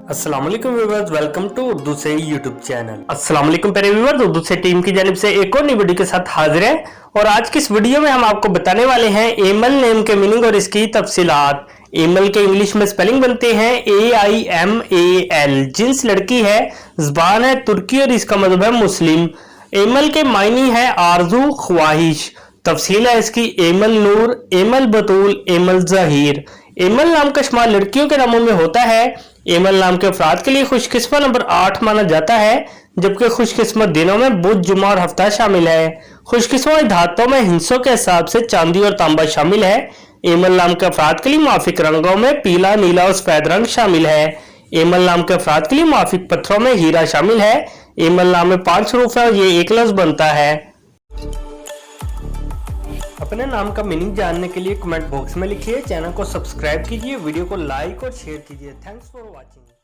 अस्सलाम वालेकुम viewers, welcome to Urdu से यूट्यूब चैनल। अस्सलाम वालेकुम प्यारे व्यूअर्स, उर्दू से टीम की जानिब से एक और नई वीडियो के साथ हाजिर है। और आज की इस वीडियो में हम आपको बताने वाले हैं एमल नेम के मीनिंग और इसकी तफसीलात। एमल के इंग्लिश में स्पेलिंग बनते हैं AIMAL। जिन्स लड़की है, ज़बान है तुर्की और इसका मतलब है मुस्लिम। एमल के मायनी है आरजू, ख्वाहिश। तफसील है इसकी एमल नूर, एमल बतूल, एमल जहीर। एमल नाम का शुमार लड़कियों के नामों में होता है। एमल नाम के अफराद के लिए खुशकिस्मत नंबर 8 माना जाता है, जबकि खुशकिस्मत दिनों में बुध, जुमा और हफ्ता शामिल है। खुशकिस्मत धातुओं में हिस्सों के हिसाब से चांदी और तांबा शामिल है। एमल नाम के अफराद के लिए माफिक रंगों में पीला, नीला और सफेद रंग शामिल है। एमल नाम के अफराद के लिए माफिक पत्थरों में हीरा शामिल है। एमल नाम में 5 हरूफ है और ये एक लफ्ज बनता है। अपने नाम का मीनिंग जानने के लिए कमेंट बॉक्स में लिखिए, चैनल को सब्सक्राइब कीजिए, वीडियो को लाइक और शेयर कीजिए। Thanks for watching.